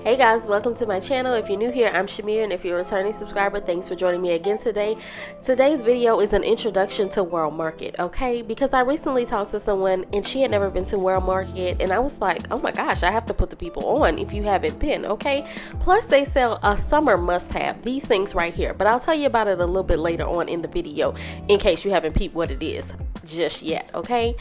Hey guys, welcome to my channel. If you're new here, I'm Shamir, and if you're a returning subscriber, thanks for joining me again today. Today's video is an introduction to World Market, okay? Because I recently talked to someone and she had never been to World Market, and I was like, oh my gosh, I have to put the people on if you haven't been, okay? Plus they sell a summer must-have, these things right here, but I'll tell you about it a little bit later on in the video in case you haven't peeped what it is just yet, okay?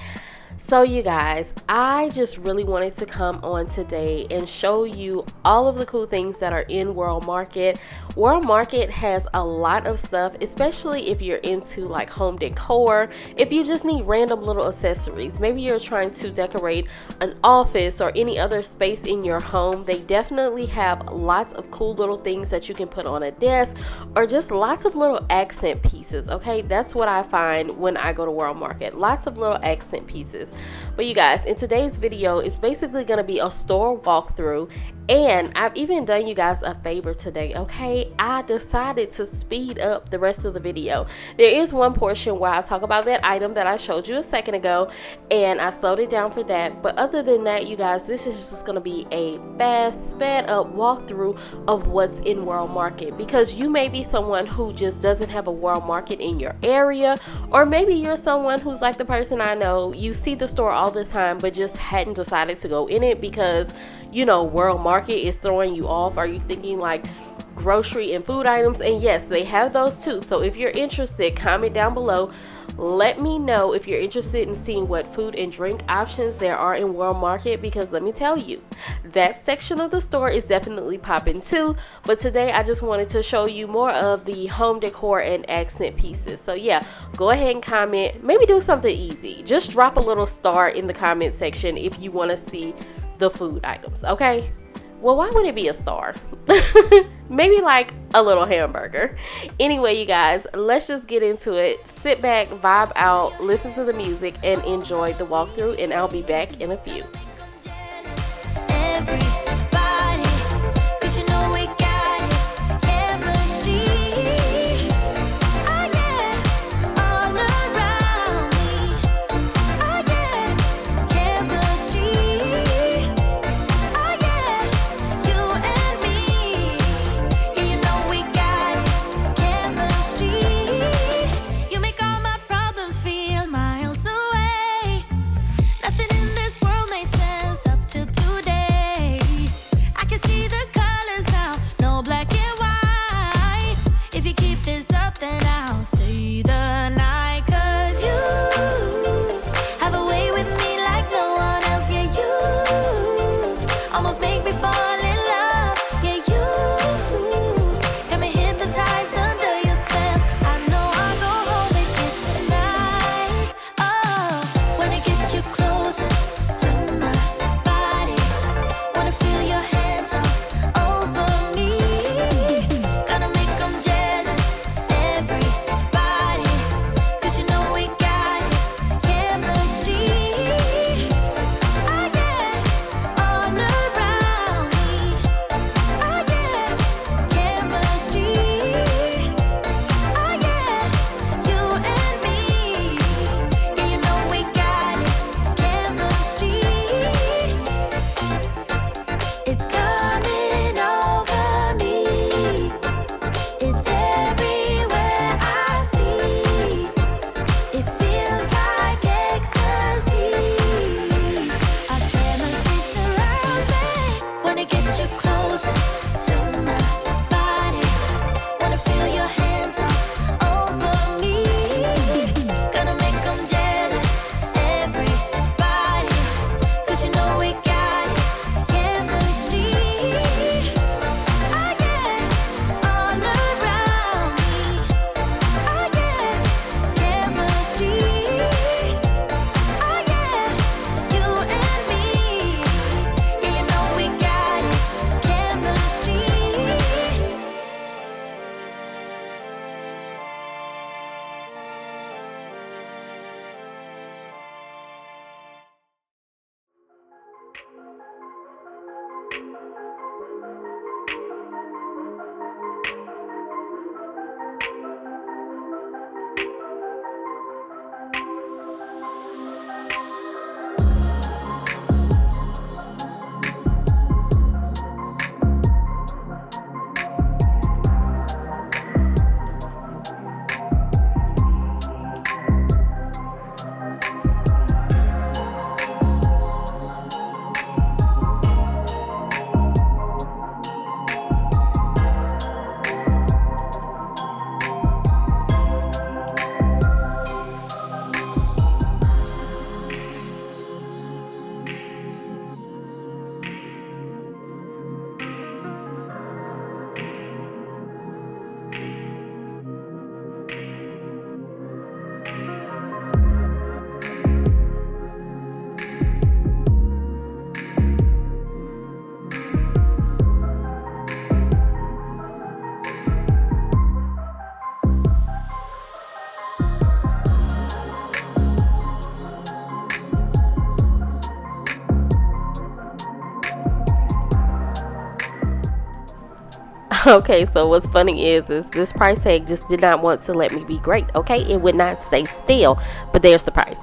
So you guys, I just really wanted to come on today and show you all of the cool things that are in World Market. World Market has a lot of stuff, especially if you're into like home decor, if you just need random little accessories. Maybe you're trying to decorate an office or any other space in your home. They definitely have lots of cool little things that you can put on a desk or just lots of little accent pieces, okay? That's what I find when I go to World Market, lots of little accent pieces. But you guys, in today's video, it's basically going to be a store walkthrough, and I've even done you guys a favor today, okay? I decided to speed up the rest of the video. There is one portion where I talk about that item that I showed you a second ago, and I slowed it down for that. But other than that, you guys, this is just going to be a fast, sped up walkthrough of what's in World Market, because you may be someone who just doesn't have a World Market in your area, or maybe you're someone who's like the person I know, you see the store all the time but just hadn't decided to go in it because, you know, World Market is throwing you off. Are you thinking like grocery and food items? And yes, they have those too. So if you're interested, comment down below. Let me know if you're interested in seeing what food and drink options there are in World Market, because let me tell you, that section of the store is definitely popping too. But today I just wanted to show you more of the home decor and accent pieces. So yeah, go ahead and comment. Maybe do something easy. Just drop a little star in the comment section if you want to see the food items, okay? Well, why would it be a star? Maybe like a little hamburger. Anyway, you guys, let's just get into it. Sit back, vibe out, listen to the music, and enjoy the walkthrough, and I'll be back in a few. Nothing in this world made sense. Okay, so what's funny is this price tag just did not want to let me be great. Okay, it would not stay still, but there's the price.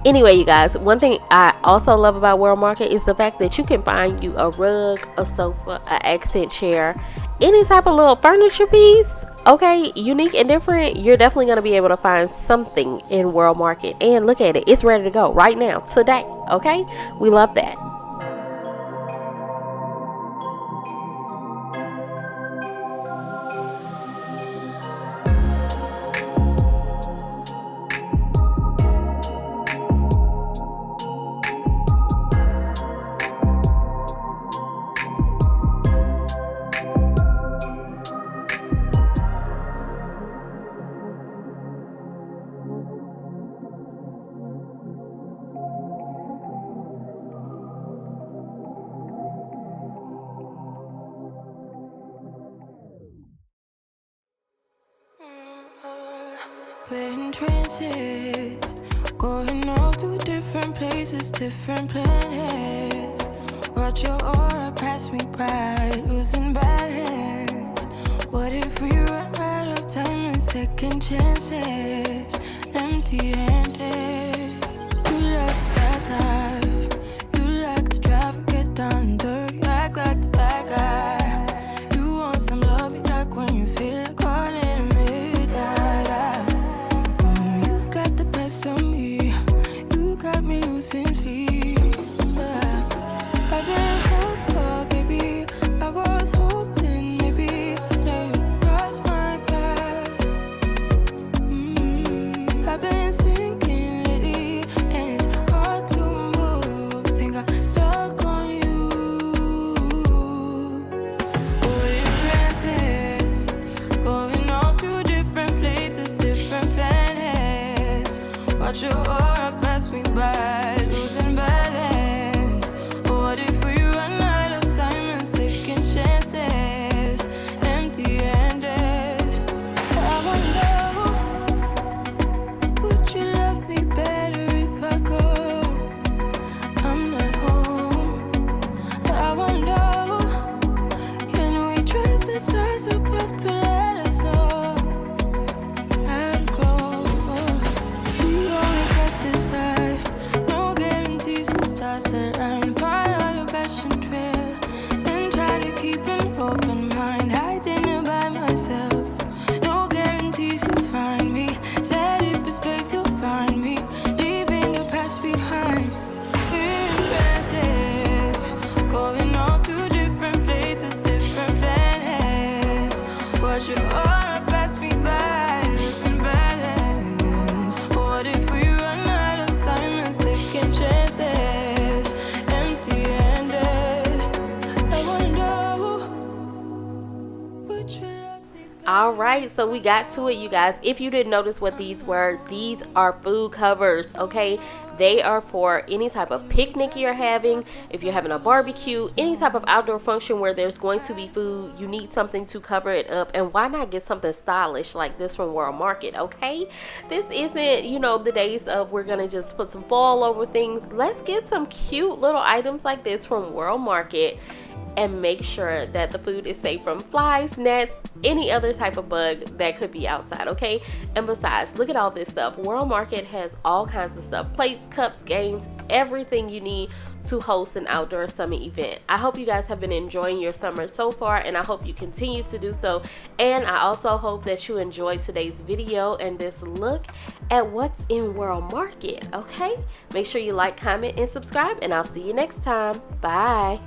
Anyway, you guys, one thing I also love about World Market is the fact that you can find you a rug, a sofa, an accent chair, any type of little furniture piece, okay, unique and different. You're definitely going to be able to find something in World Market. And look at it, it's ready to go right now, today. Okay, we love that. We're in trances, going all to different places, different planets. Watch your aura pass me by, losing balance. What if we run out of time and second chances? Empty-handed. You like the fast life, you like to drive and get down and dirty, act like the bad guy. You want some love, you like when you feel like calling at midnight. You got the best of me, you got me losing sleep. I've been hopeful, baby, I was hoping maybe that you'd cross my path. I've been sinking lately, and it's hard to move. Think I'm stuck on you. We're in trances, going off to different places, different planets. Watch your aura pass me by, losing balance. What if we run out of time and second chances? Empty-handed. I wonder, would you love me better if I go? I'm not home. I wonder, can we trust the stars above to let us know how to go? We only got this life, no guarantees and stars align. Follow your passion trail and try to keep an open mind. Hiding it by myself, no guarantees you'll find me. Said if it's faith you'll find me, leaving the past behind. We're in trances, going off to different places, different planets. Watch your aura pass me by, losing balance. What if we run out of time and second chances? Empty-handed. I wonder, would you love me? All right, so we got to it, you guys. If you didn't notice what these were, these are food covers, okay? They are for any type of picnic you're having. If you're having a barbecue, any type of outdoor function where there's going to be food, you need something to cover it up. And why not get something stylish like this from World Market, okay? This isn't, you know, the days of we're gonna just put some foil over things. Let's get some cute little items like this from World Market and make sure that the food is safe from flies, gnats, any other type of bug that could be outside, okay? And besides, look at all this stuff. World Market has all kinds of stuff, plates, cups, games, everything you need to host an outdoor summer event. I hope you guys have been enjoying your summer so far, and I hope you continue to do so. And I also hope that you enjoyed today's video and this look at what's in World Market, okay? Make sure you like, comment, and subscribe, and I'll see you next time. Bye.